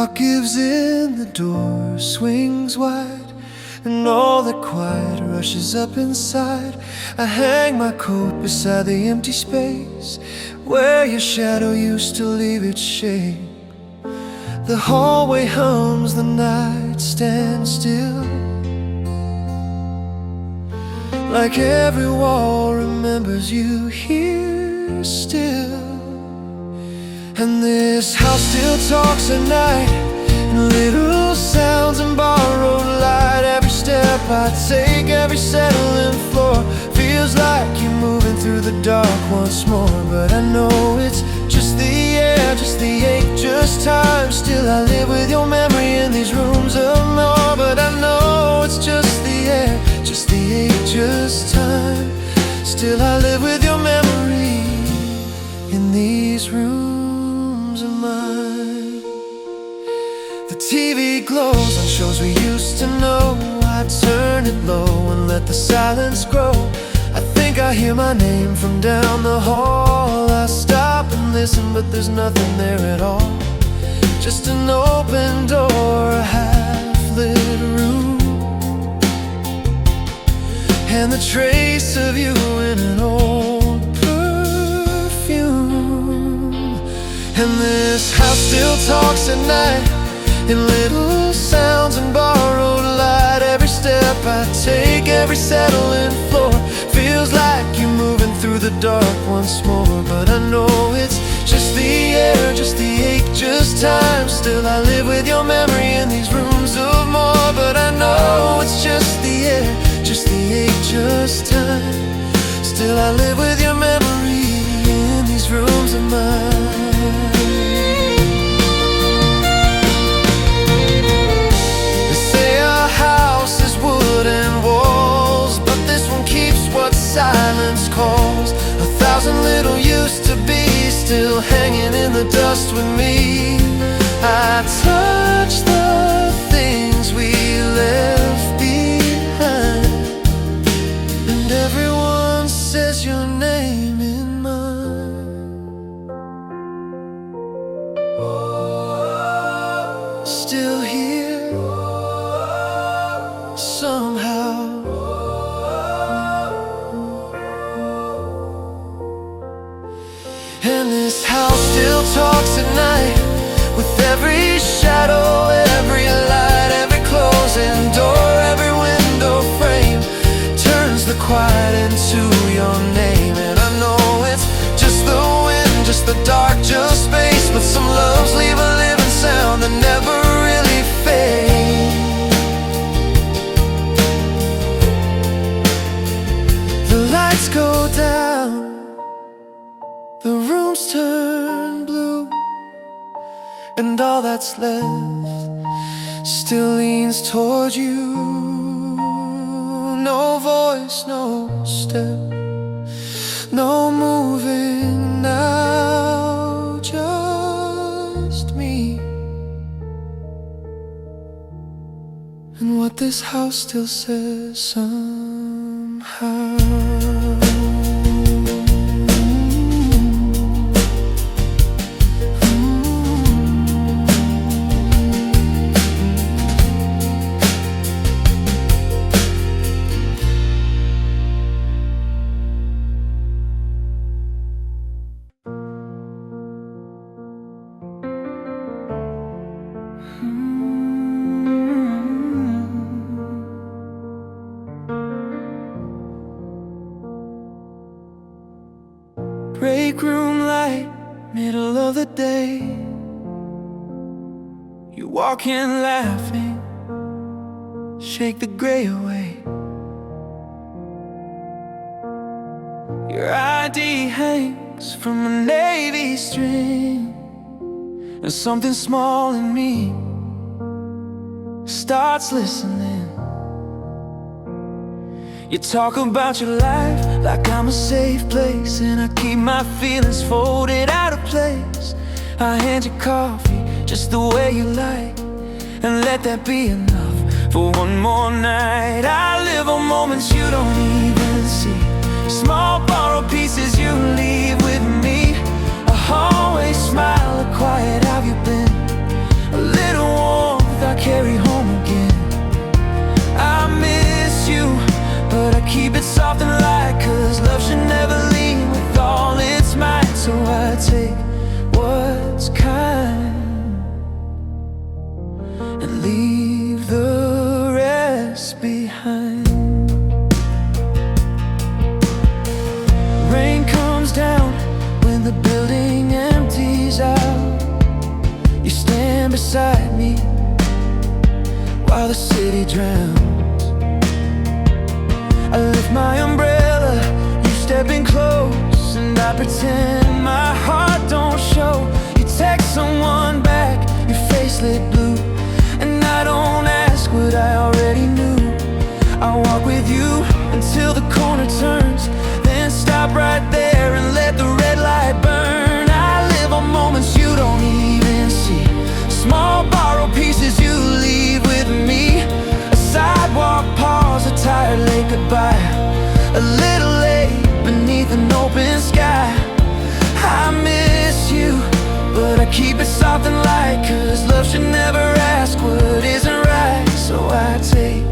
clock gives in, the door swings wide, and all the quiet rushes up inside. I hang my coat beside the empty space where your shadow used to leave its shape. The hallway hums, the night stands still, like every wall remembers you here still. And this house still talks at night, in little sounds and borrowed light. Every step I take, every settling floor feels like you're moving through the dark once more. But I know it's just the air, just the ache, just time. Still I live with your memory in these rooms of more. But I know it's just the air, just the ache, just time. Still I live with your memory in these rooms of mine. The TV glows on shows we used to know. I turn it low and let the silence grow. I think I hear my name from down the hall. I stop and listen, but there's nothing there at all. Just an open door, a half-lit room, and the trace of you in an old perfume. And this house still talks at night, in little sounds and borrowed light. Every step I take, every settling floor feels like you're moving through the dark once more. But I know it's just the air, just the ache, just time. Still I live with your memory in these rooms of more. But I know it's just the air, just the ache, just time. Still I live with your memory in these rooms of mine. House is wood and walls, but this one keeps what silence calls. 1,000 little used to be still hanging in the dust with me. I touch the things we left behind, and everyone says your name in mine. Still here somehow. And this house still talks at night, with every shadow, every light, every closing door, every window frame turns the quiet into your name. And I know it's just the wind, just the dark, just space, but some loves leave a living sound that never really fades. The lights go down, the rooms turn blue, and all that's left still leans toward you. No voice, no step, no moving now, just me. And what this house still says somehow. Break room light, middle of the day. You walk in laughing, shake the gray away. Your ID hangs from a navy string, and something small in me starts listening. You talk about your life like I'm a safe place, and I keep my feelings folded out of place. I hand you coffee just the way you like, and let that be enough for one more night. I live on moments you don't even see, small borrowed pieces you leave with me. A hallway smile, a quiet, how you been? A little drowns. I lift my umbrella, you step in close, and I pretend my heart don't show. You text someone back, your face lit blue, and I don't ask what I already knew. I walk with you until the corner turns, then stop right there and let the red light burn. I live on moments you don't even see, small borrowed pieces you leave with me. A sidewalk pause, a tired late goodbye, a little late beneath an open sky. I miss you, but I keep it soft and light, 'cause love should never ask what isn't right. So I take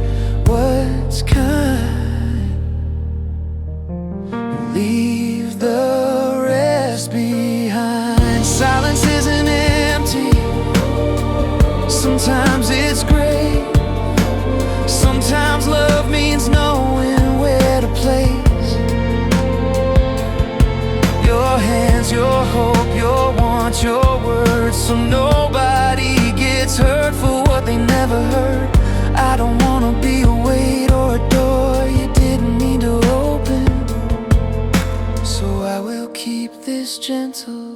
what's kind, leave the rest behind. Silence isn't empty, sometimes it's great. Sometimes love means knowing where to place your hands, your hope, your wants, your words, so nobody gets hurt for what they never heard. I don't wanna be a weight or a door you didn't mean to open, so I will keep this gentle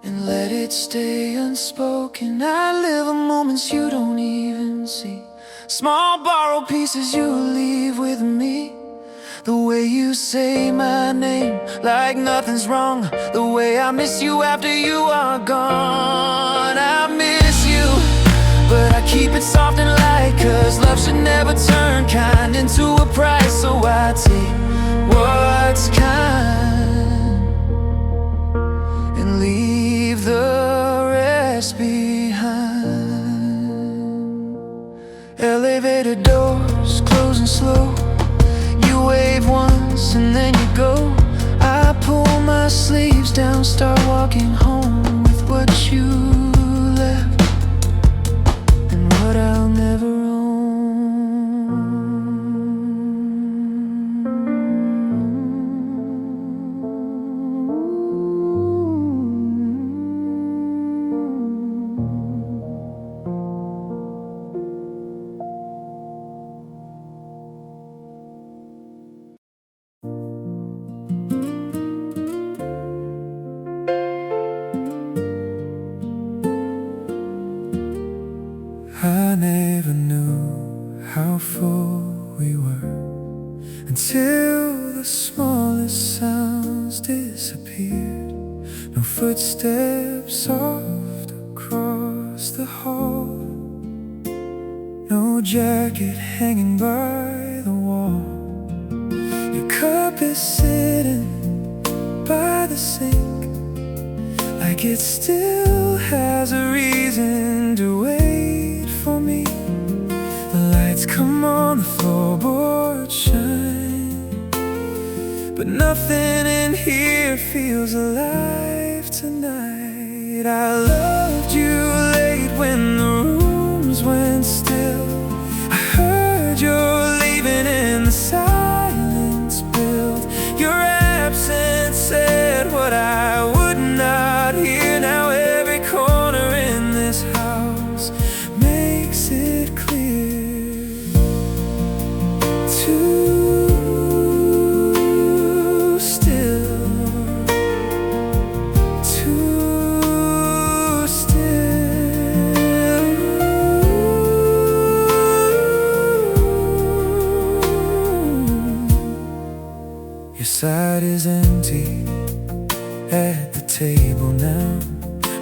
and let it stay unspoken. I live in moments you don't even see, small borrowed pieces you leave with me. The way you say my name like nothing's wrong, the way I miss you after you are gone. I miss you, but I keep it soft and light, 'cause love should never turn kind into a price. So I take what's kind and leave the rest behind. Elevator doors closing slow, you wave once and then you go. I pull my sleeves down, start walking home with what you left and what I'll never I never knew how full we were until the smallest sounds disappeared. No footsteps soft across the hall, no jacket hanging by the wall. Your cup is sitting by the sink, like it still has a reason to wait for me. The lights come on, the floorboards shine, but nothing in here feels alive tonight. I loved you late when the rooms went still. I heard you're leaving and the silence built. Your absence said what I would not hear. Now every corner in this house makes it clear. Too still, too still. Your side is empty at the table now.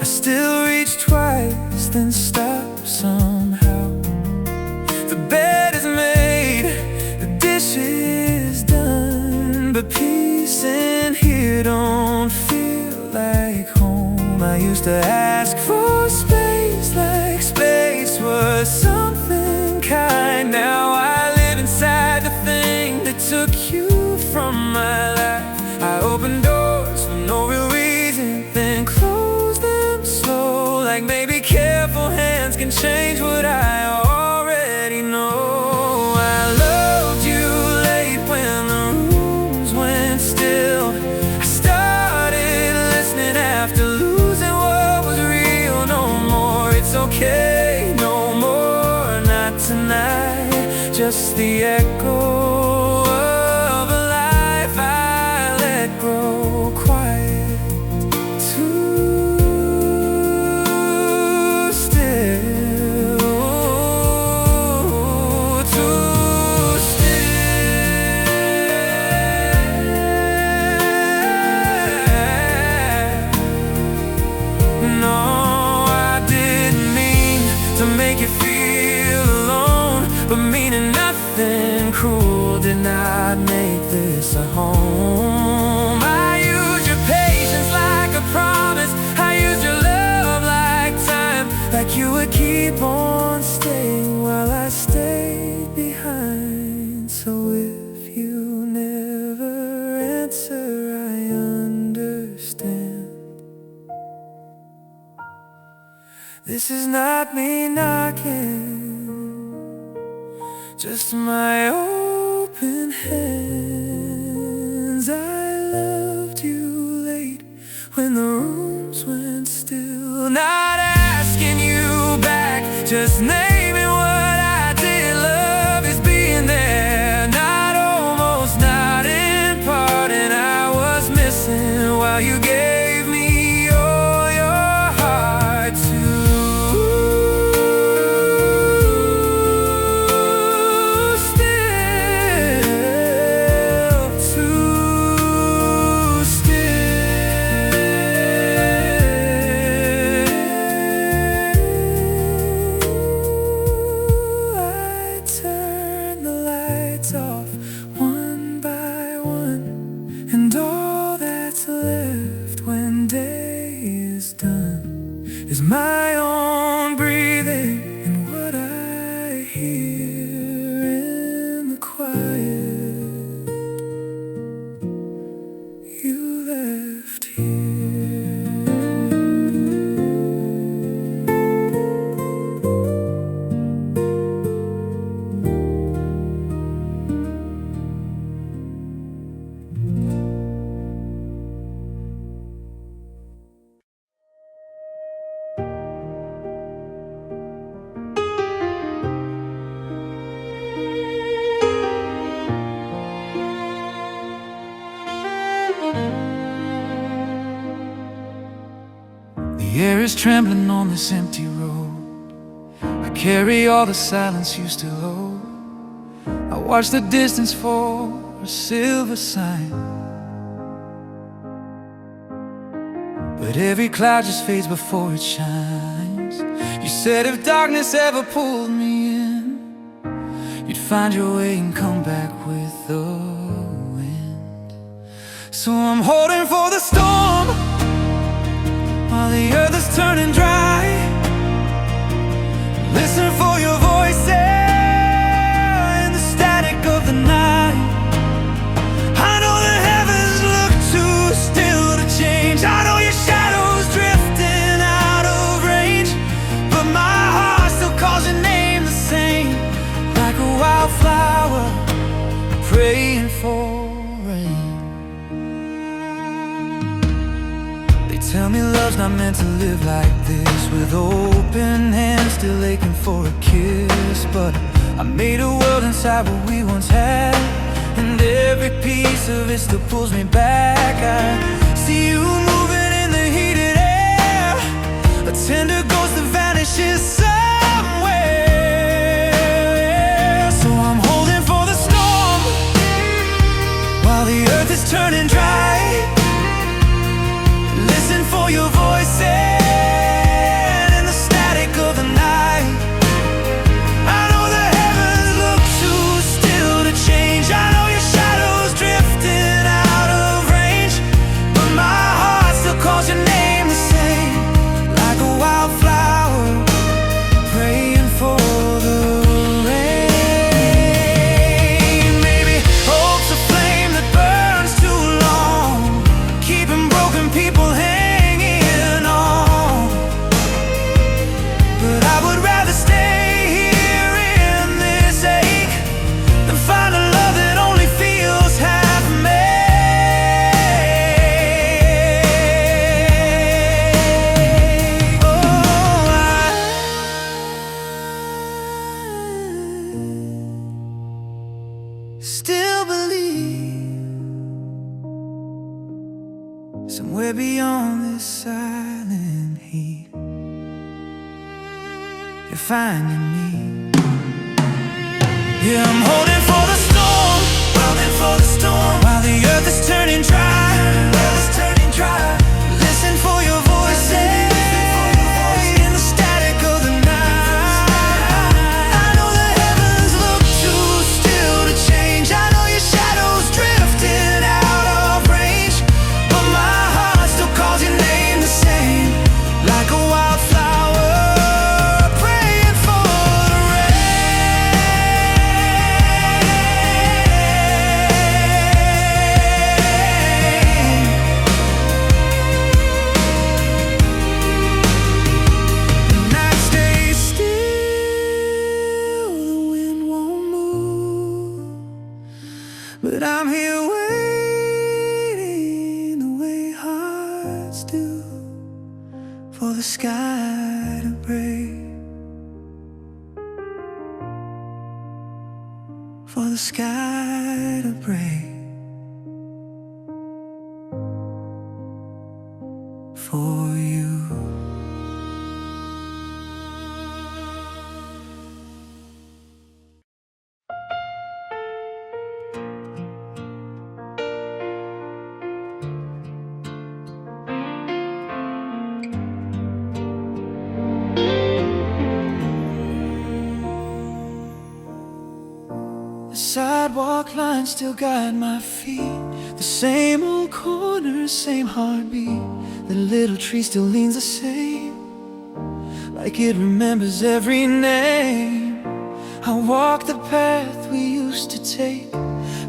I still reach twice, then stop somehow. The bed is made, the dishes done, but peace in here don't feel like home. I used to ask for space, like space was something kind. Now I live inside the thing that took you from my life. I open doors for no real reason, then close them slow, like maybe careful hands can change what I already know. I loved you late when the rooms went still. I started listening after losing what was real. just the echo of a life I let grow quiet, too still, too still. No, I didn't mean to make you feel alone, but meaning nothing cruel did not make this a home. I used your patience like a promise, I used your love like time, like you would keep on staying while I stayed behind. So if you never answer, I understand. This is not me knocking, just my open hands. I loved you late when the rooms went still, not asking you back, just naming what I did. Love is being there, not almost, not in part, and I was missing while you gave me all your heart to. Off one by one, and all that's left when day is done is my own breathing and what I hear in the quiet you left here. The air is trembling on this empty road. I carry all the silence you still hold. I watch the distance for a silver sign, but every cloud just fades before it shines. You said if darkness ever pulled me in, you'd find your way and come back with the wind. So I'm holding for the storm while the earth is turning dry. Listen for your voice in the static of the night. I know the heavens look too still to change. I know your shadows drifting out of range, but my heart still calls your name the same, like a wildflower praying for rain. Tell me love's not meant to live like this, with open hands still aching for a kiss. But I made a world inside what we once had, and every piece of it still pulls me back. I see you moving in the heated air, a tender ghost that vanishes somewhere. So I'm holding for the storm while the earth is turning dry. Listen for your voice in the static of the night. I know the heavens look too still to change. I know your shadows drifting out of range, but my heart still calls your name the same, like a wildflower still believe somewhere beyond this silent heat you're finding me. Yeah, I'm holding for the storm, wilding for the storm, while the earth is turning dry, Listen for your voices in the static of the night. I know the heavens look too still to change. I know your shadows drifting out of range, but my heart still calls your name the same, like a wildflower praying for the but I'm here waiting the way hearts do, for the sky to break, for the sky to break, for you. The sidewalk lines still guide my feet, the same old corners, same heartbeat. The little tree still leans the same, like it remembers every name. I walk the path we used to take,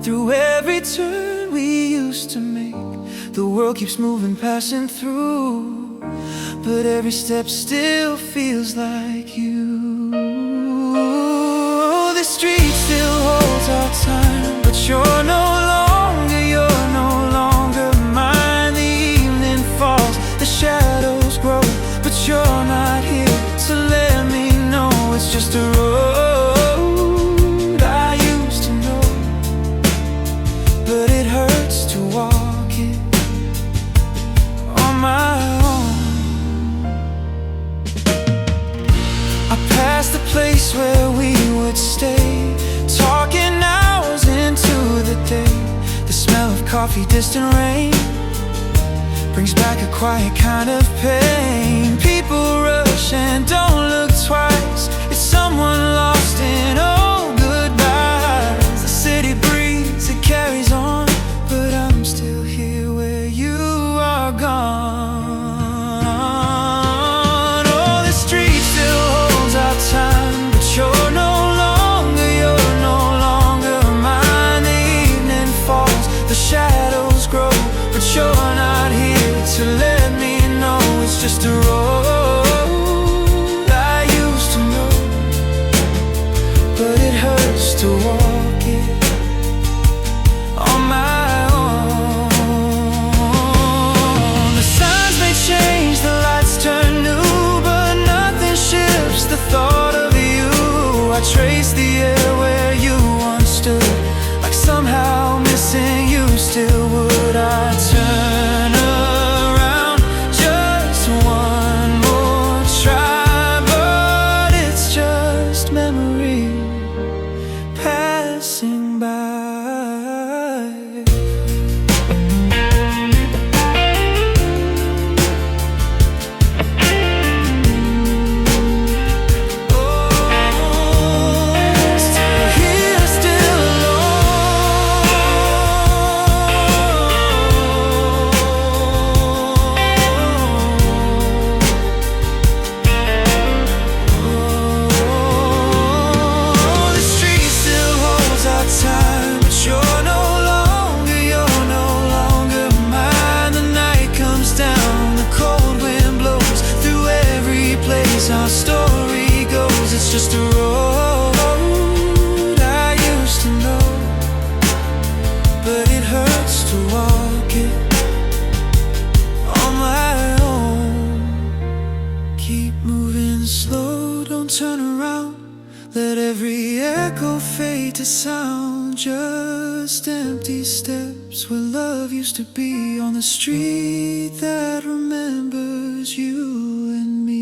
through every turn we used to make. The world keeps moving, passing through, but every step still feels like you. The street still holds our time, but you're no longer mine. The evening falls, the shadows grow, but you're not here to let me know it's just a road I used to know, but it hurts to walk it on my own. I passed the place where we would stay, talking hours into the day. The smell of coffee, distant rain, brings back a quiet kind of pain. People rush and don't look twice, it's someone lost in old goodbyes. The city breathes, it carries on, but I'm still here where you are gone. Oh, the street still holds our time, but you're no longer mine. The evening falls, the shadows grow, but you're not here to let me know it's just a road I used to know, but it hurts to walk it on my own. The signs may change, the lights turn new, but nothing shifts the thought of you. I trace the air where you once stood, like somehow missing you still would. I turn around just one more try, but it's just memory passing by. Our story goes, it's just a road I used to know, but it hurts to walk it on my own. Keep moving slow, don't turn around, let every echo fade to sound. just empty steps where love used to be, on the street that remembers you and me.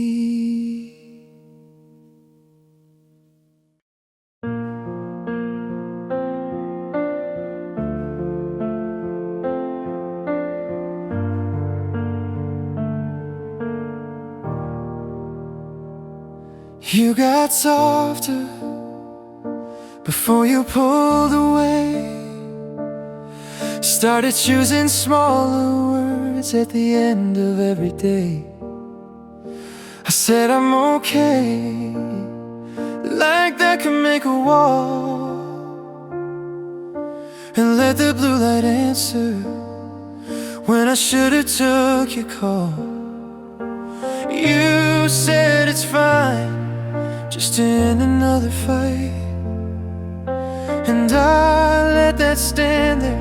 You got softer before you pulled away, started choosing smaller words at the end of every day. I said I'm okay, like that can make a wall, and let the blue light answer when I should've took your call. You said it's fine just to end another fight, and I let that stand there,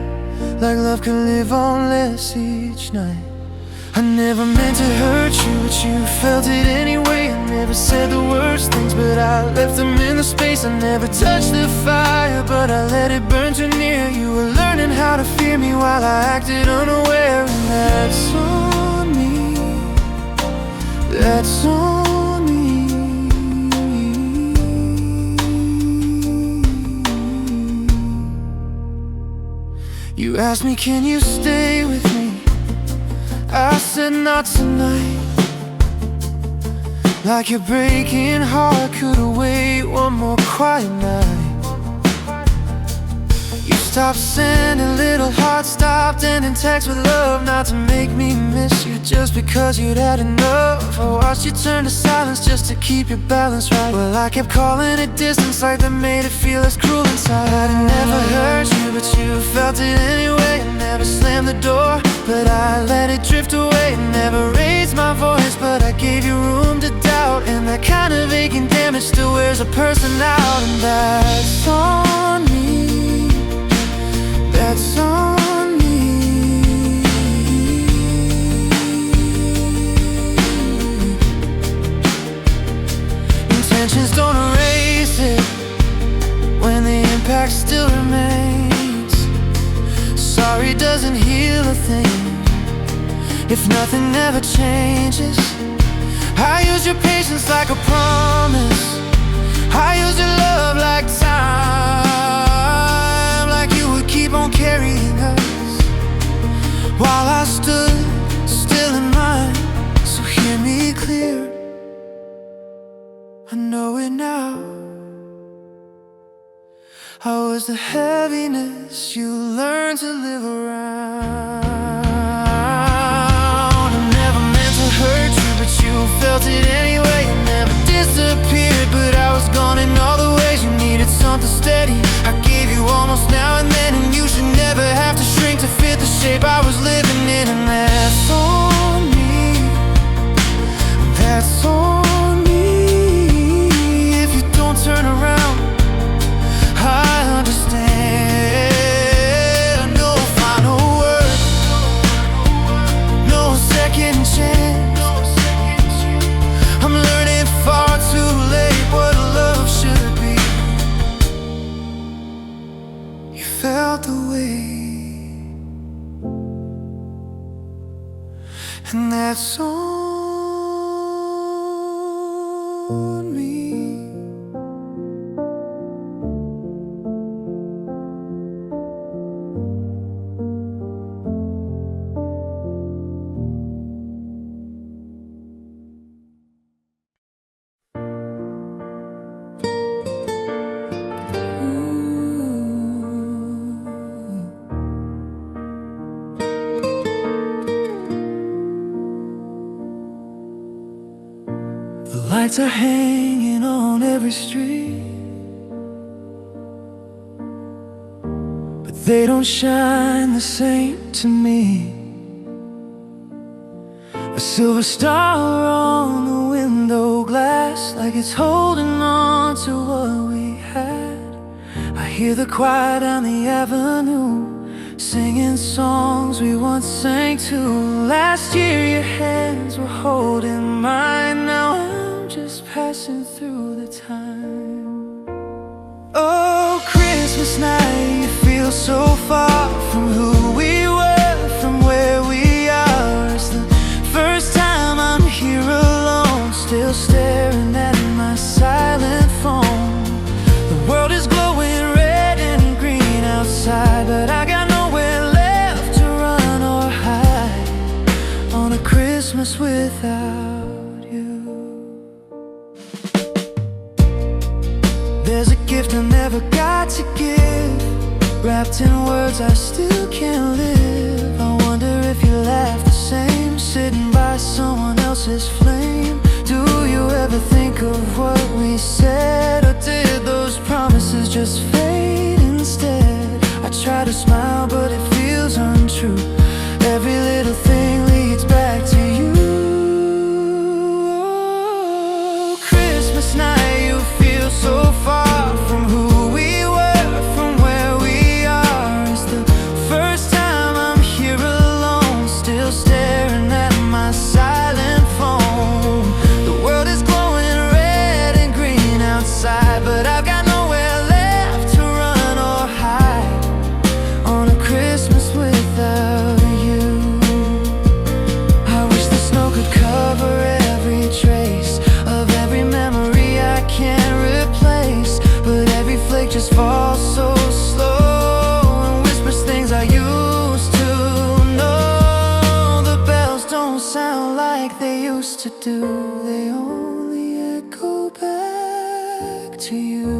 like love can live on less each night. I never meant to hurt you, but you felt it anyway. I never said the worst things, but I left them in the space. I never touched the fire, but I let it burn too near. You were learning how to fear me while I acted unaware, and that's on me, that's on me. You asked me, can you stay with me? I said not tonight. Like your breaking heart could've waited one more quiet night. You stopped sending little hearts, stopped ending texts with love, not to make me miss you, just because you'd had enough. I watched you turn to silence just to keep your balance right. Well, I kept calling it distance, like that made it feel less cruel inside. I never hurt you, but you felt it anyway. I never slammed the door, but I let it drift away. I never raised my voice, but I gave you room to doubt, and that kind of aching damage still wears a person out. And that's on me, that's on me. Intentions don't erase it when the impact still remains. Sorry doesn't heal a thing if nothing ever changes. I use your patience like a promise, I use your love like time, like you would keep on carrying us while I stood still in mine. So hear me clear, I know it now. I was the heaviness you learned to live around. I never meant to hurt you, but you felt it anyway. You never disappeared, but I was gone in all the ways. You needed something steady, I gave you almost now and then, and you should never have to shrink to fit the shape I was living in. And that's on me, that's on me. If you don't turn around, I understand. No final word, no second chance. I'm learning far too late what love should be. You felt the way, and that's on me. The lights are hanging on every street, but they don't shine the same to me. A silver star on the window glass, like it's holding on to what we had. I hear the choir down the avenue, singing songs we once sang to. Last year your hands were holding mine, now I'm just passing through the time. Oh, Christmas night, you far from who we were, from where we are. It's the first time I'm here alone, still staring at my silent phone. The world is glowing red and green outside, but I got nowhere left to run or hide on a Christmas without you. There's a gift I never got to give, wrapped in words I still can't live. I wonder if you laugh the same, sitting by someone else's flame. Do you ever think of what we said, or did those promises just fade instead? I try to smile but it feels untrue. Every little thing leads back to you. Oh, Christmas night, you feel so far from who we were, from where we are. It's the first time I'm here alone, still staring at my silent phone. The world is glowing red and green outside, but I've got nowhere left to run or hide on a Christmas without you. I wish the snow could cover every trace of every memory I can't replace, but every flake just falls so slow and whispers things I used to know. The bells don't sound like they used to do, they only echo back to you.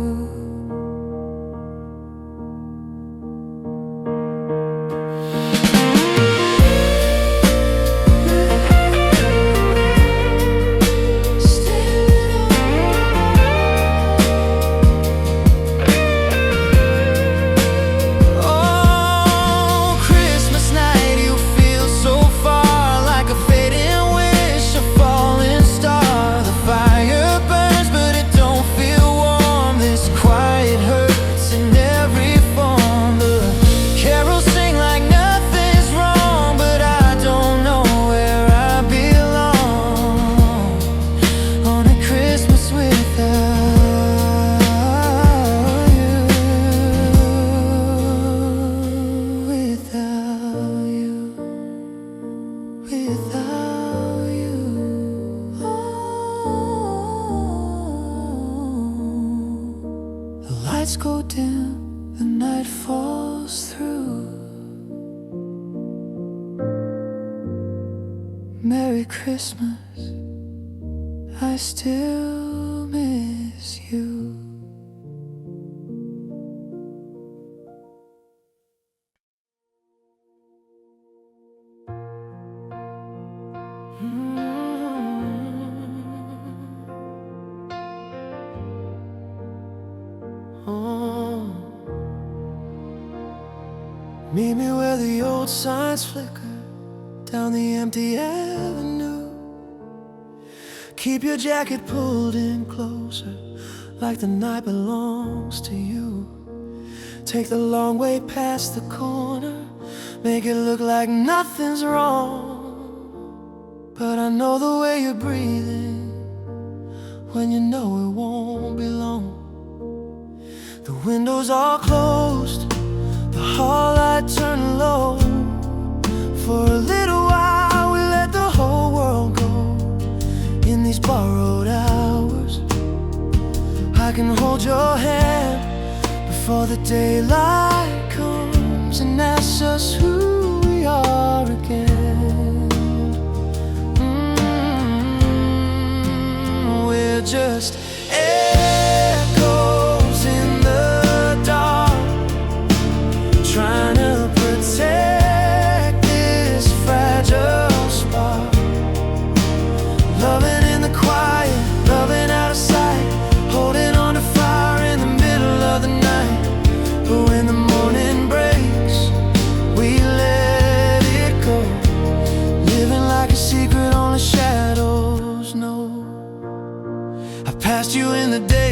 Lights go dim, the night falls through. Merry Christmas, I still miss you. Meet me where the old signs flicker down the empty avenue. Keep your jacket pulled in closer, like the night belongs to you. Take the long way past the corner, make it look like nothing's wrong. But I know the way you're breathing when you know it won't be long. The windows all closed, the hall light turned low. For a little while we let the whole world go. In these borrowed hours, I can hold your hand before the daylight comes and asks us who we are again. We're just echoes in the dark, trying to protect this fragile spark. Loving in the quiet, loving out of sight, holding on to fire in the middle of the night. But when the morning breaks, we let it go, living like a secret only shadows know. I passed you in the day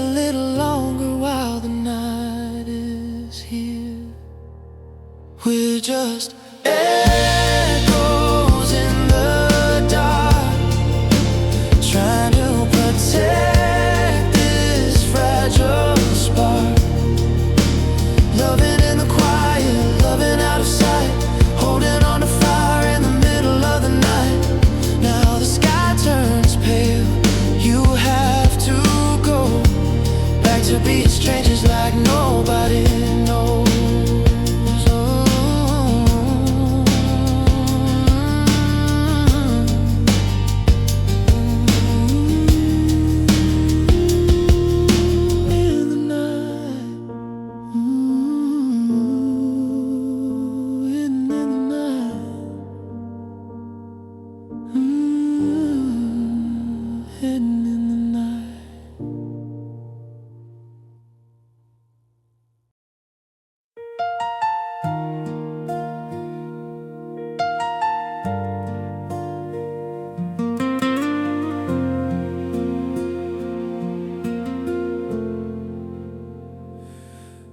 little longer while the night is here. We're just echoes in the dark, trying to protect this fragile spark. Loving in the quiet, loving out of sight, holding on to fire in the middle of the night. Now the sky turns pale, you have to go back to being strangers like nobody knows.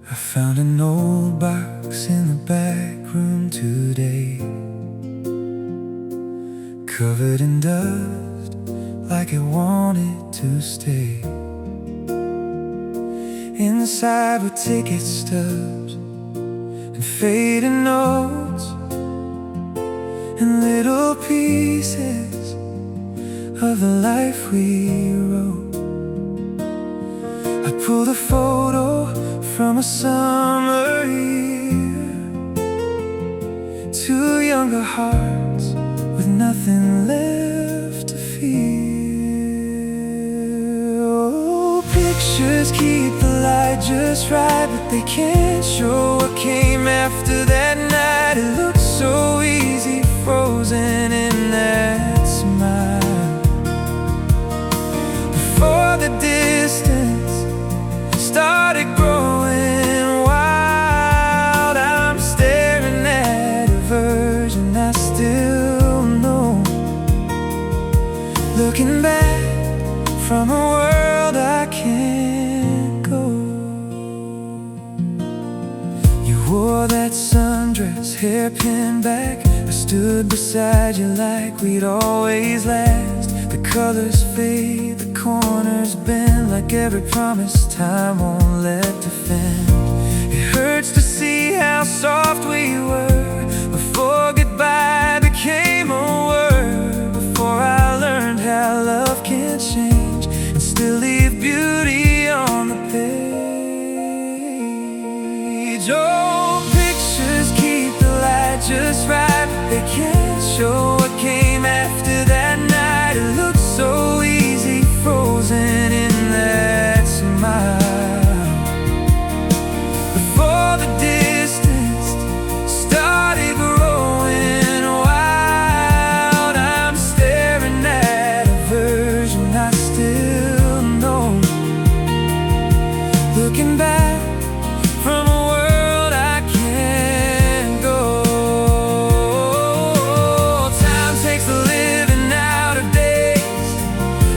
I found an old box in the back room today, covered in dust like it wanted to stay. Inside were ticket stubs and faded notes and little pieces of the life we wrote. I pulled a photo from a summer year, two younger hearts with nothing left to feel. Oh, pictures keep the light just right, but they can't show what came after that night. It looks so easy, frozen in that smile, before the distance started growing wild. I'm staring at a version I still know, looking back from a world I can't go. You wore that sundress, hair pinned back. I stood beside you like we'd always last. The colors fade, the corners bend, like every promise time won't let defend. It hurts to see how soft we were before goodbye became a word, before I learned how love can change and still leave beauty on the page. Oh, pictures keep the light just right, but they can't show what came after that night. It looks so easy, frozen in that smile, before the distance started growing wild. I'm staring at a version I still know, looking back from a world I can't go. Time takes the living out of days,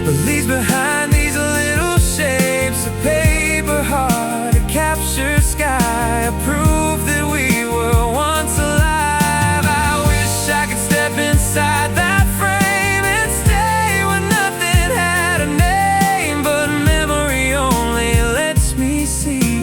but leaves behind these little shapes, a paper heart, a captured sky, a proof that we were once alive. I wish I could step inside that frame and stay when nothing had a name, but memory only lets me see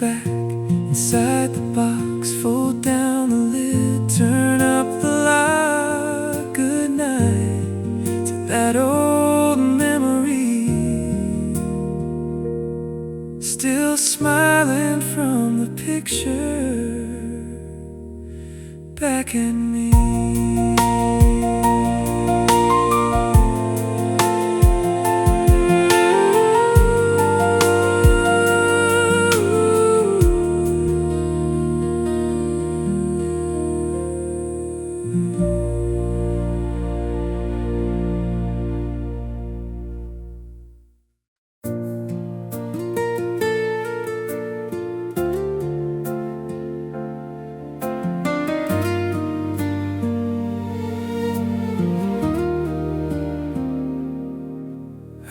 back inside the box, fold down the lid, turn up the light. Good night to that old memory, still smiling from the picture back at me.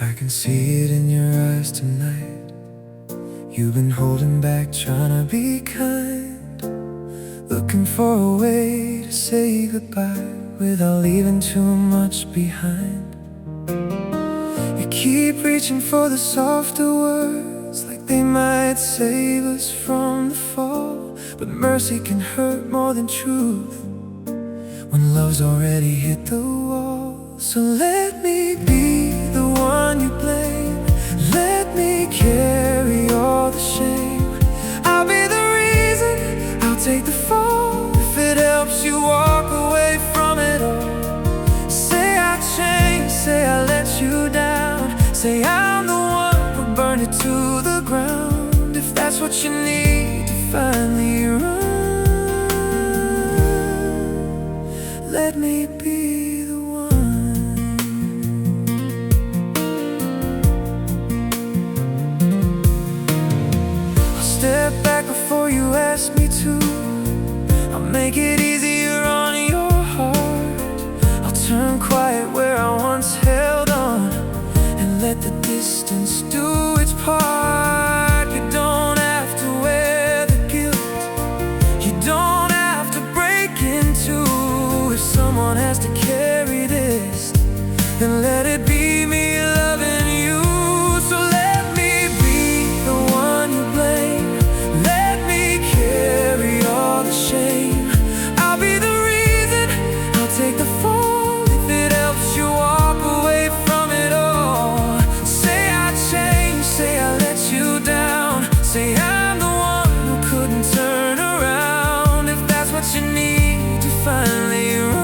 I can see it in your eyes tonight. You've been holding back, trying to be kind, looking for a way to say goodbye without leaving too much behind. You keep reaching for the softer words, like they might save us from the fall. But mercy can hurt more than truth when love's already hit the wall. So let me be the one you blame, let me carry all the shame. I'll be the reason, I'll take the fall, if it helps you walk away from it all. Say I changed, say I let you down, say I'm the one who burned it to the ground. If that's what you need to finally run, let me be the one. I'll step back before you ask me to. I'll make it easier on your heart. I'll turn quiet where I once held on, and let the distance do its part. You don't have to wear the guilt, you don't have to break in two. If someone has to carry this, then let it be me loving you. So let me be the one you blame, let me carry all the shame. I'll be the reason, I'll take the fall, if it helps you walk away from it all. Say I changed, say I let you down, say I'm the one who couldn't turn around. If that's what you need to finally run,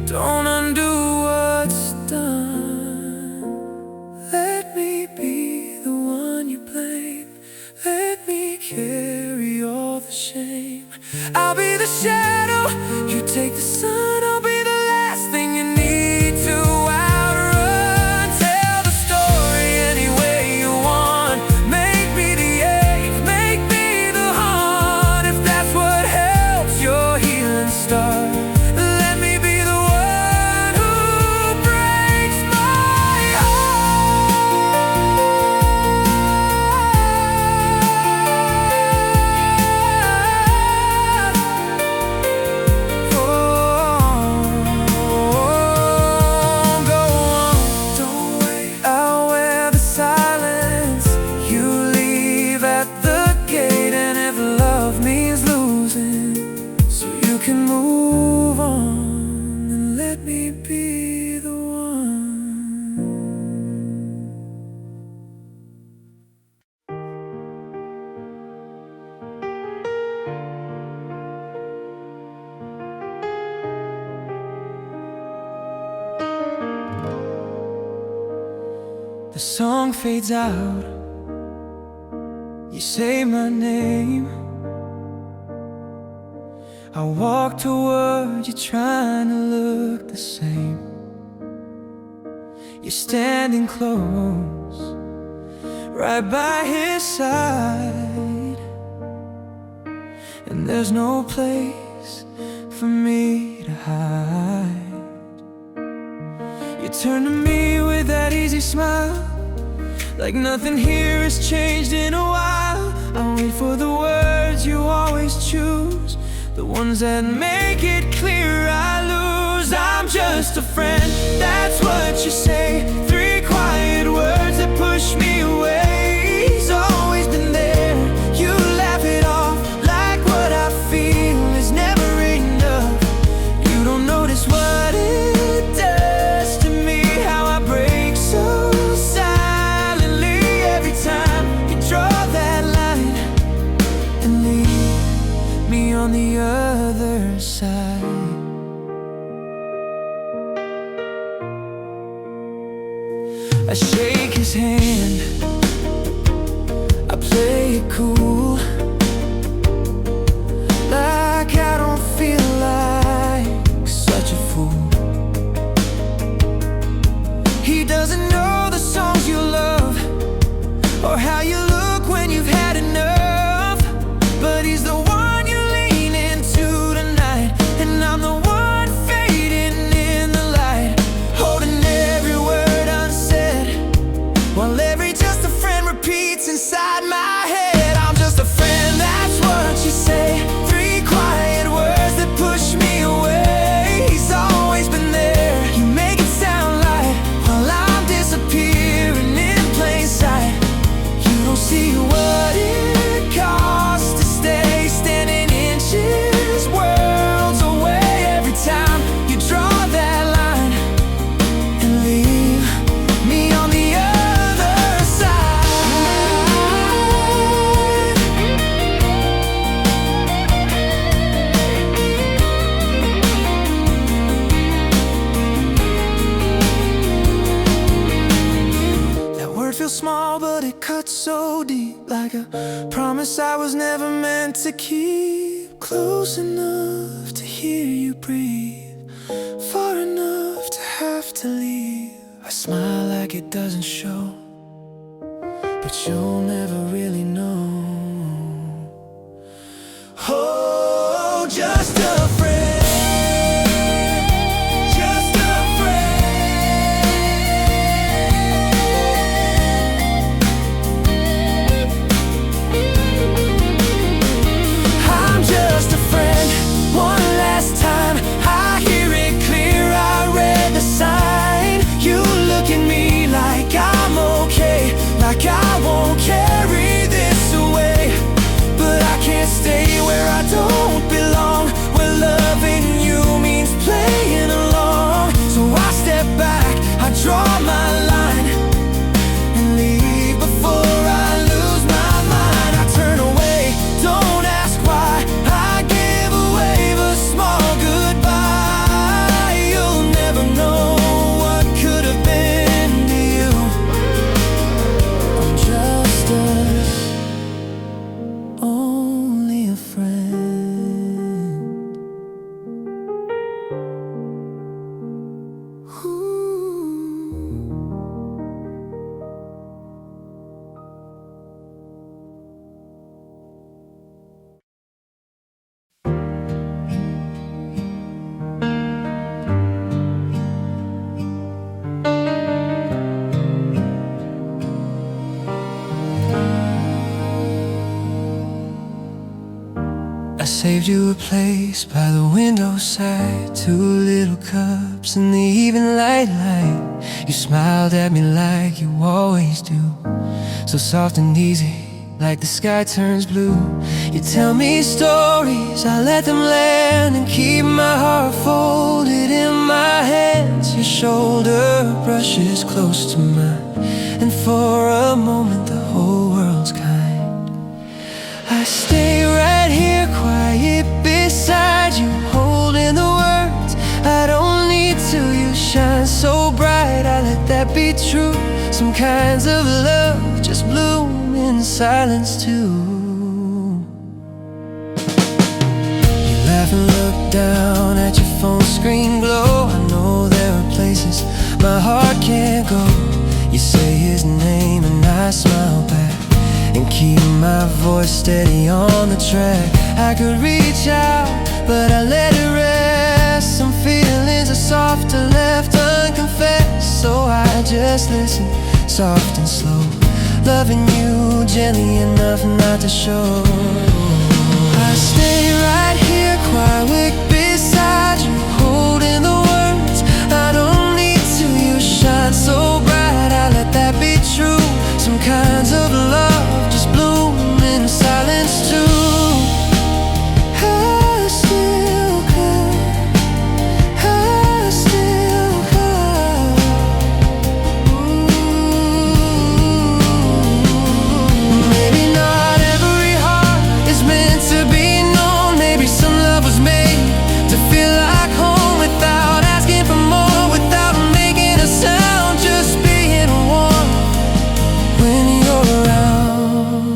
don't undo what's done. Let me be the one you blame, let me carry all the shame. I'll be the shadow, you take the sun. I'll be the last thing you need to outrun. Tell the story any way you want, make me the ache, make me the haunt. If that's what helps your healing start, can move on, and let me be the one. The song fades out, you say my name. I walk toward you trying to look the same. You're standing close, right by his side, and there's no place for me to hide. You turn to me with that easy smile, like nothing here has changed in a while. I wait for the words you always choose, the ones that make it clear I lose. I'm just a friend, that's what you say. 3 quiet words that push me away. He's always been there, you laugh it off like what I feel is never enough. You don't notice what it does to me, how I break so silently every time you draw that line and leave me on the other side. I shake his hand, I play it cool, like I don't feel like such a fool. He doesn't know the songs you love, or how you look when you've had enough, but he's the one you lean into tonight, and I'm the one fading in the light, holding every word unsaid, while every just a friend repeats inside my head. I'm just a friend, that's what you say. 3 quiet words that push me away. He's always been there, you make it sound like, while I'm disappearing in plain sight. You don't see what it costs to stay standing inches, worlds away every time you draw that line and leave me on the other side. That word feels small, but it cuts so deep, like a promise I was never meant to keep. Close enough to hear you breathe, far enough to have to leave. I smile like it doesn't show, but you'll never really know. Oh, just a friend, just a friend. I'm just a friend, one last time I hear it clear, I read the sign. You look at me like I'm okay, like I won't carry this away, but I can't stay where I don't belong, where loving you means playing along. So I step back, I draw my line and leave before I lose my mind. I turn away, don't ask why, I give a wave, a small goodbye. You'll never know what could have been to you. I'm just only a friend. Ooh. I saved you a place by the window side, 2 little cups in the even light. You smiled at me like you always do, so soft and easy, like the sky turns blue. You tell me stories, I let them land and keep my heart folded in my hands. Your shoulder brushes close to mine, and for a moment the whole world's kind. I stay right here, quiet beside you, holding the words I don't need to. You shine so bright, I let that be true. Some kinds of love just bloom in silence too. You laugh and down at your phone screen glow. I know there are places my heart can't go. You say his name and I smile back and keep my voice steady on the track. I could reach out, but I let it rest. Some feelings are softer, left unconfessed. So I just listen, soft and slow, loving you gently enough not to show. I stay right here, quiet beside you, holding the words I don't need to. You shine so bright, I let that be true. Some kinds of love just bloom in silence too. I still come, I still come. Maybe not every heart is meant to be known. Maybe some love was made to feel like home without asking for more, without making a sound, just being warm when you're around.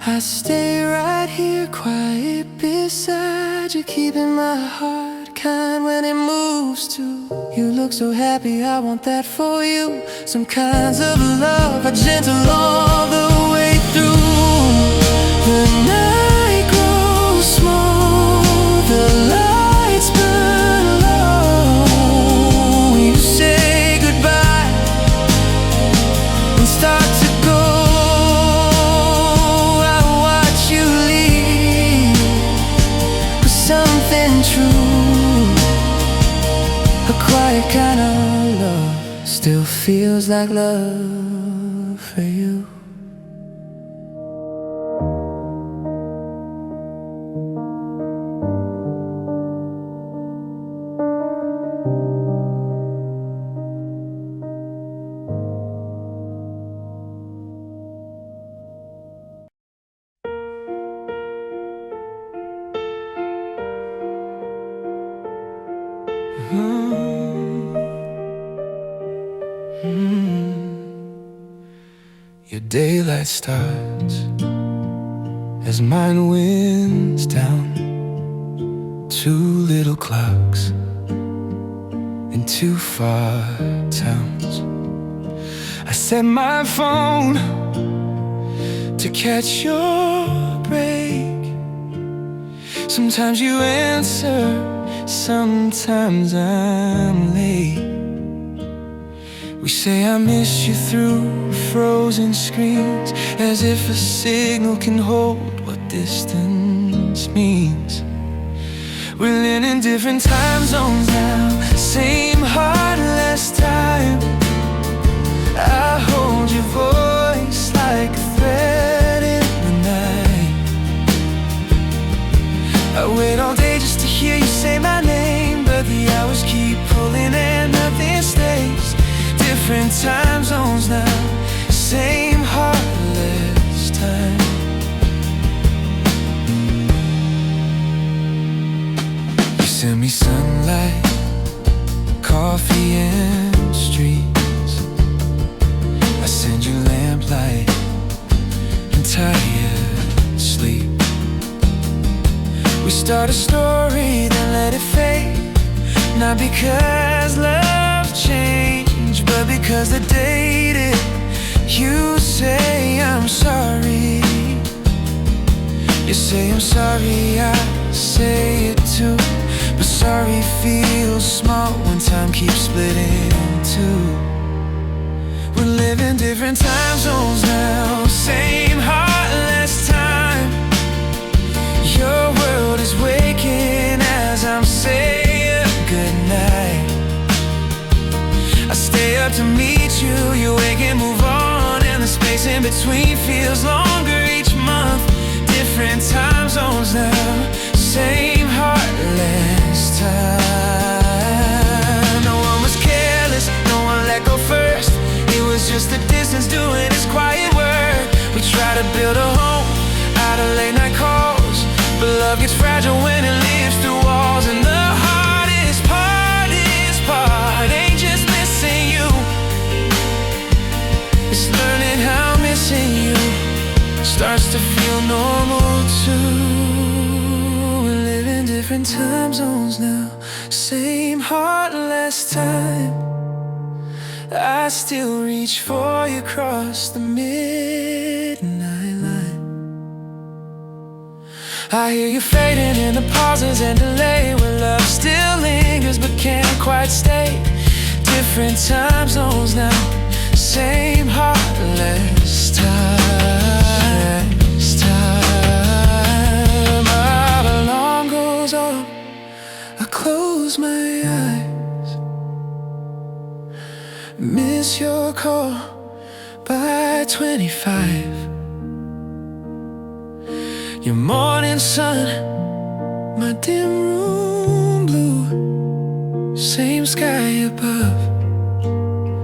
I stay right here, quiet beside you, keeping my heart kind when it moves too. You look so happy, I want that for you. Some kinds of love are gentle all the way through. The night grows small, the lights burn low. You say goodbye and start to go. I watch you leave with something true. A quiet kind of love still feels like love for you. Your daylight starts as mine winds down. Two little clocks in two far towns. I set my phone to catch your break. Sometimes you answer, sometimes I'm late. We say I miss you through frozen screens, as if a signal can hold what distance means. We're living in different time zones now, same heart, less time. I hold your voice like a thread in the night. I wait all day just to hear you say my name, but the hours keep pulling and nothing stays. Different time zones now, same heartless time. You send me sunlight, coffee and streets. I send you lamplight and tired sleep. We start a story, then let it fade. Not because love changed, but because they dated. You say I'm sorry, you say I'm sorry, I say it too. But sorry feels small when time keeps splitting in two. We're living different time zones now, same heartless time. Your world is waking as I'm saying goodnight. I stay up to meet you, you wake and move on, and the space in between feels longer each month. Different time zones now, same heartless time. No one was careless, no one let go first. It was just the distance doing its quiet work. We try to build a home out of late night calls, but love gets fragile when it lives through walls. And the hardest part ain't just missing you, it's learning how missing you starts to feel normal too. different time zones now, same heart last time. I still reach for you across the midnight line. I hear you fading in the pauses and delay, where love still lingers but can't quite stay. Different time zones now, same heart last time. Our alarm goes off, I close my eyes, miss your call by 25. Your morning sun, my dim room blue, same sky above,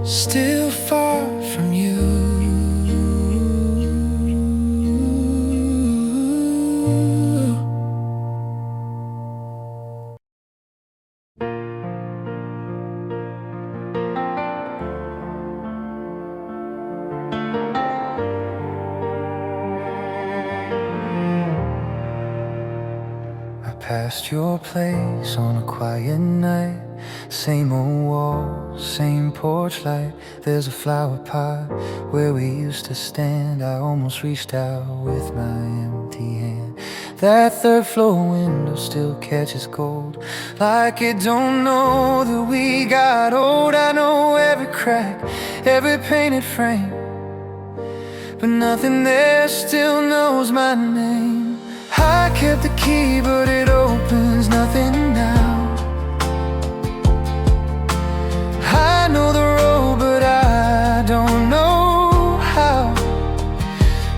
still far from you. Past your place on a quiet night, same old walls, same porch light. There's a flower pot where we used to stand. I almost reached out with my empty hand. That third floor window still catches gold, like it don't know that we got old. I know every crack, every painted frame, but nothing there still knows my name. I kept the key, but it opens nothing now. I know the road, but I don't know how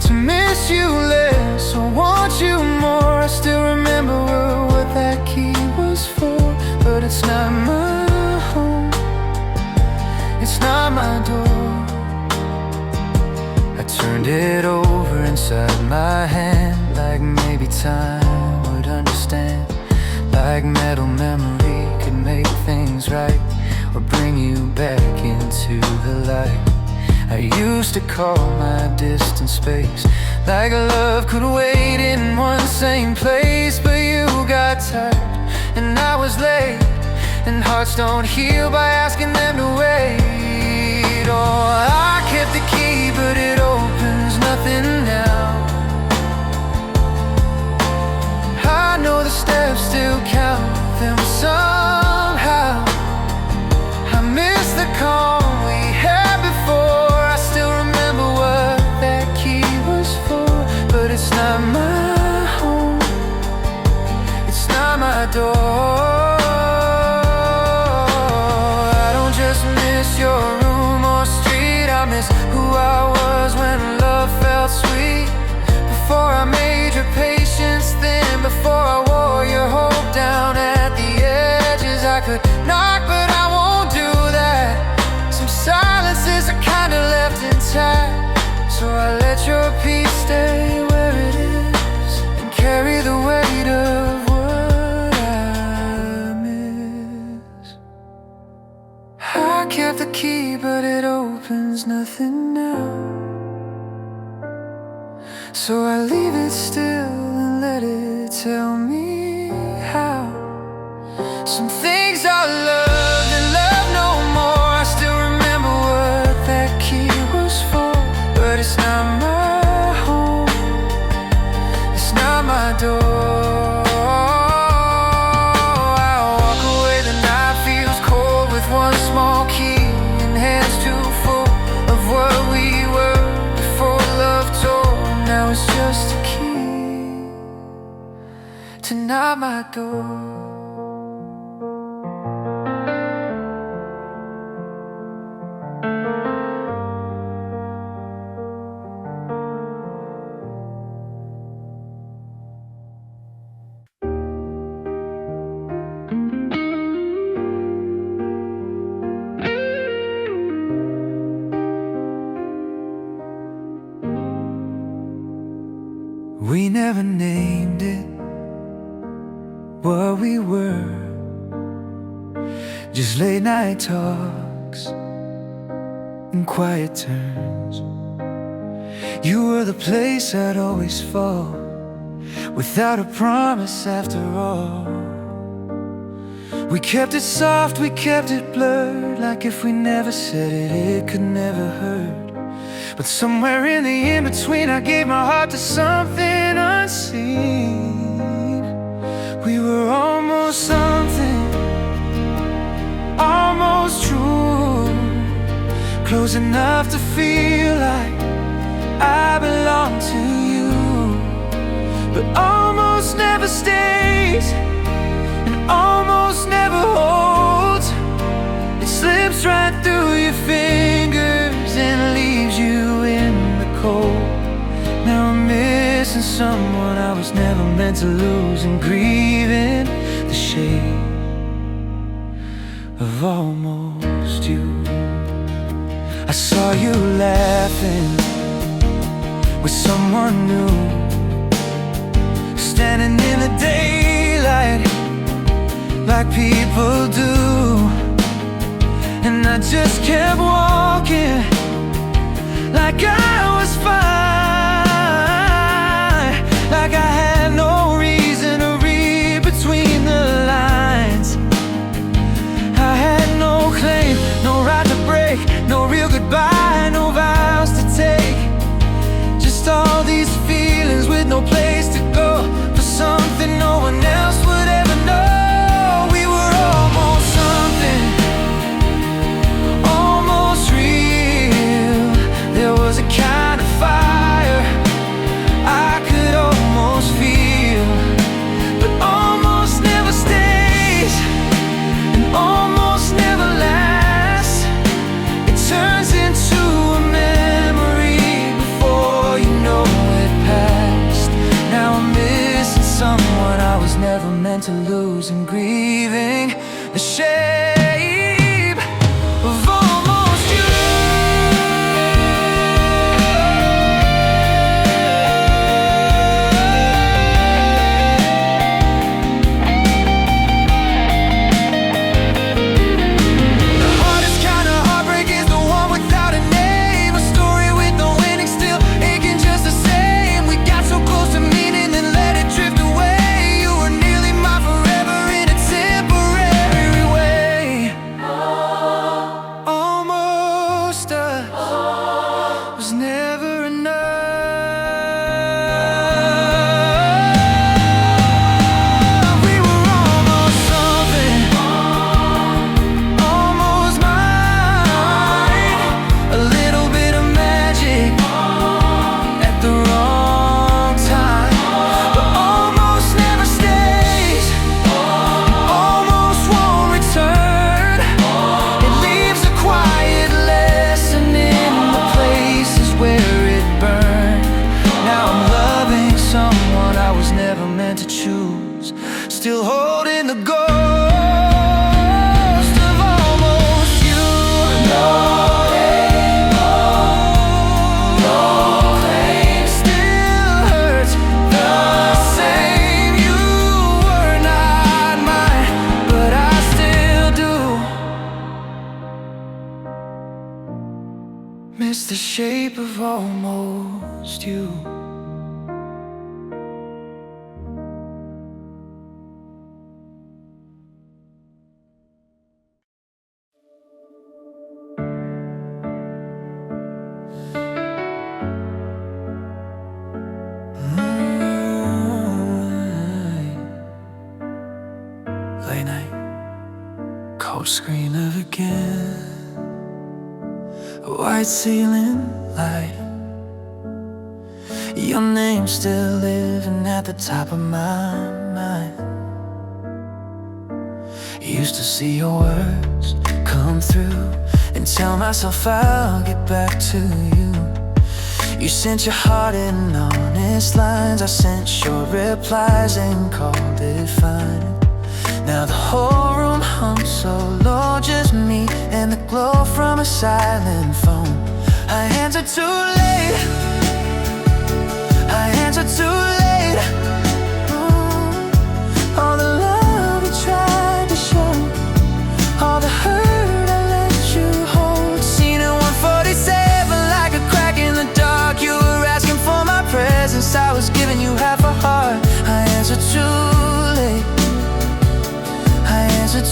to miss you less or want you more. I still remember what that key was for, but it's not my home, it's not my door. I turned it over inside my hand, like maybe time would understand, like metal memory could make things right, or bring you back into the light. I used to call my distant space, like love could wait in one same place. But you got tired and I was late, and hearts don't heal by asking them to wait. Oh, I kept the key, but it opens nothing now. I know the steps still count them somehow. I miss the calm we had before. I still remember what that key was for, but it's not my home, it's not my door. I don't just miss your room or street, I miss who I was when love felt sweet. Before I made your patience thin, before I wore your hope down at the edges. I could knock, but I won't do that. Some silences are kinda left intact, so I let your peace stay where it is and carry the weight of what I miss. I kept the key, but it opens nothing now, so I leave it still and let it tell me how. Some things are loved and love no more. I still remember what that key was for, but it's not my home, it's not my door. I walk away, the night feels cold with one small key and hands too full of what we were before love tore. Now it's just a key to not my door. We never named it what we were, just late night talks and quiet turns. You were the place I'd always fall, without a promise after all. We kept it soft, we kept it blurred, like if we never said it, it could never hurt. But somewhere in the in-between, I gave my heart to something unseen. We were almost something, almost true, close enough to feel like I belong to you. But almost never stays, and almost never holds. It slips right through your fingers and leaves you in the cold. Now I'm missing someone I was never meant to lose, and grieving the shade of almost you. I saw you laughing with someone new, standing in the daylight like people do. And I just kept walking like I was fine, like I had no reason to read between the lines. I had no claim, no right to break, no real goodbye, no vows to take. Just all these feelings with no place to go, for something no one else would ever know. We were almost something, almost real. There was a kind of fire I could almost feel, but almost never stays, and almost never lasts. It turns into a memory before you know it passed. Now I'm missing someone I was never meant to lose, and grieving the shape of almost you. The hardest kind of heartbreak is the one without a name, a story with no ending, still aching just the same. We got so close to meaning, then let it drift away. You were nearly my forever in a temporary way. Almost us was never enough. We were almost something, almost mine. A little bit of magic at the wrong time, but almost never stays, almost won't return. It leaves a quiet lesson in the places where it burned. Now I'm loving someone I was never meant to choose, still holding the ghost of almost you. No claim, still hurts the same. You were not mine, but I still do miss the shape of almost you. Late night, cold screen of again, a white ceiling light, your name still living at the top of my mind. Used to see your words come through and tell myself I'll get back to you. You sent your heart in honest lines, I sent short replies and called it fine. Now the whole room hums so low, just me and the glow from a silent phone. I answered too late, I answered too late. All the love you tried to show, all the hurt I let you hold. Seen at 147 like a crack in the dark. You were asking for my presence, I was giving you half a heart. I answered too late, I answered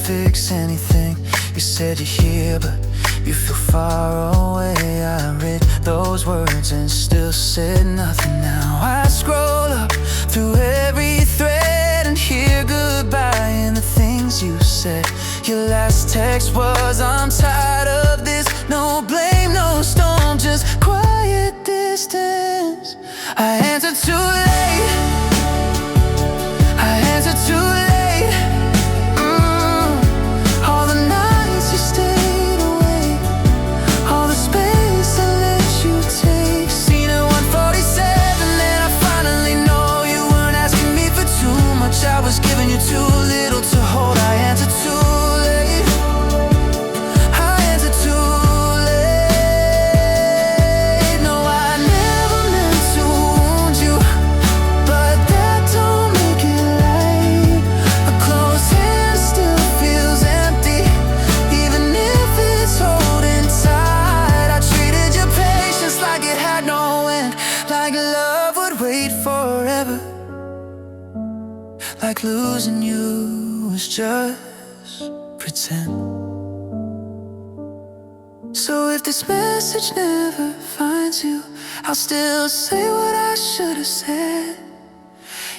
fix anything. You said you're here, but you feel far away. I read those words and still said nothing. Now I scroll up through every thread and hear goodbye in the things you said. Your last text was, I'm tired of this. No blame, no storm, just quiet distance. I answered too late. I answered too late. All the nights you stayed awake, all the space I let you take. Seen at 147, and I finally know you weren't asking me for too much. I was giving you too little to hold. I answered too late. I answered too late. No, I never meant to wound you, but that don't make it right. A closed hand still feels empty, even if it's holding tight. I treated your patience like it had no end, like love would wait forever, like losing you was just pretend. So if this message never finds you, I'll still say what I should have said.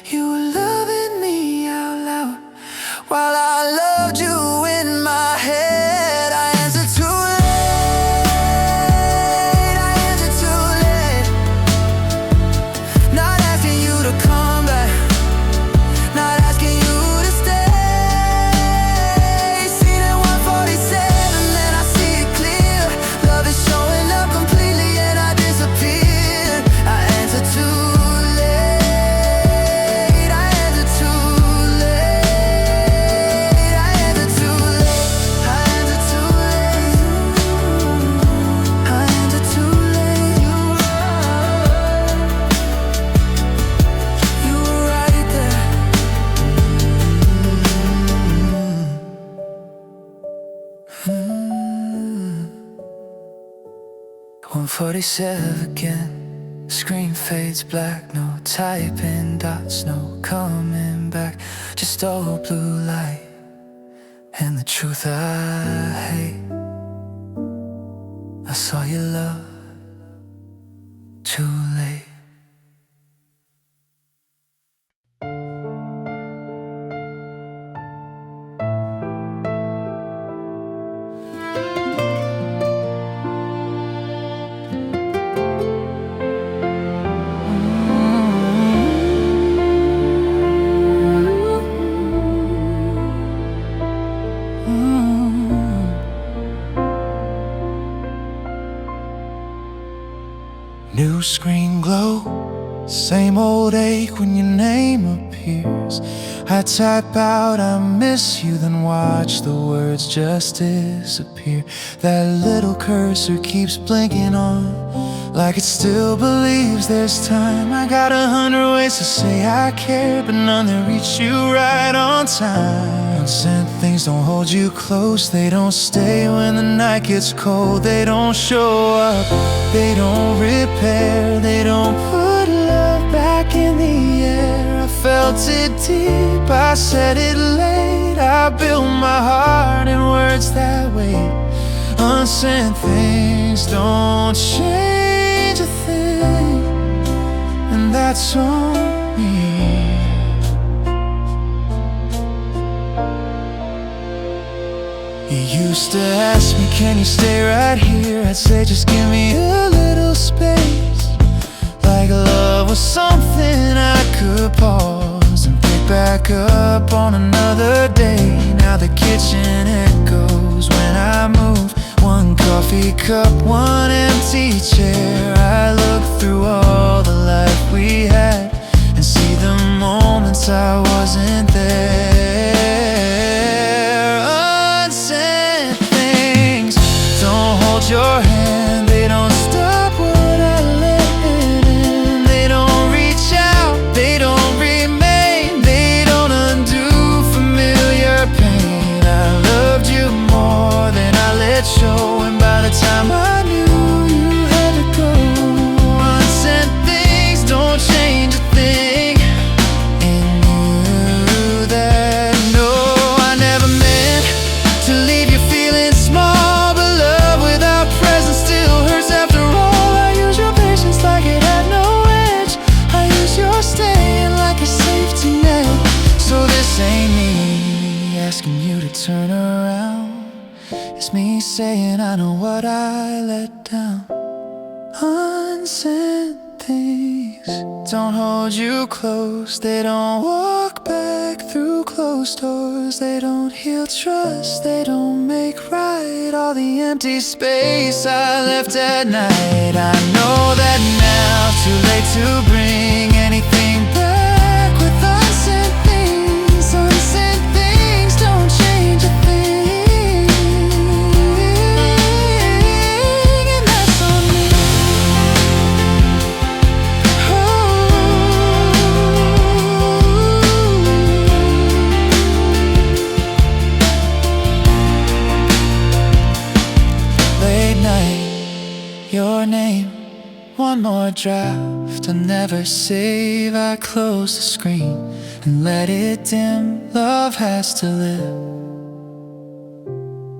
You were loving me out loud while I loved you in my head. I answered too late. I answered too late. Not asking you to come back, not asking you to stay. Seen at 147, then I see it clear. Love is showing up completely and I disappeared. I answered too late. I answered too late. I answered too late. I answered too late. I answered too late. You were right there. 147 again. Screen fades black, no typing dots, no coming back. Just all blue light and the truth I hate. I saw your love too late. New screen glow, same old ache when your name appears. I type out I miss you, then watch the words just disappear. That little cursor keeps blinking on, like it still believes there's time. I got 100 ways to say I care, but none that reach you right on time. Unsent things don't hold you close, they don't stay when the night gets cold. They don't show up, they don't repair, they don't put love back in the air. I felt it deep, I said it late, I built my heart in words that wait. Unsent things don't change a thing, and that's on me. You used to ask me, can you stay right here? I'd say, just give me a little space. Like love was something I could pause and pick back up on another day. Now the kitchen echoes when I move. One coffee cup, one empty chair. I look through all the life we had and see the moments I wasn't there. Unsent things don't hold your hand, they don't stop what I let in. They don't reach out, they don't remain, they don't undo familiar pain. I loved you more than I let show, and by the time I knew you had to go, let down. Unsent things don't hold you close. They don't walk back through closed doors. They don't heal trust. They don't make right all the empty space I left at night. I know that now, too late to bring anything back with unsent things. Unsent things don't change a thing, and that's on me. Late night, your name, one more draft I'll never save. I close the screen and let it dim. Love has to live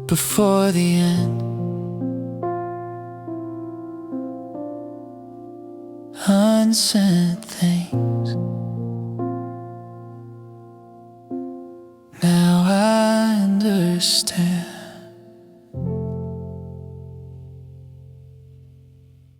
before the end. Unsent thing.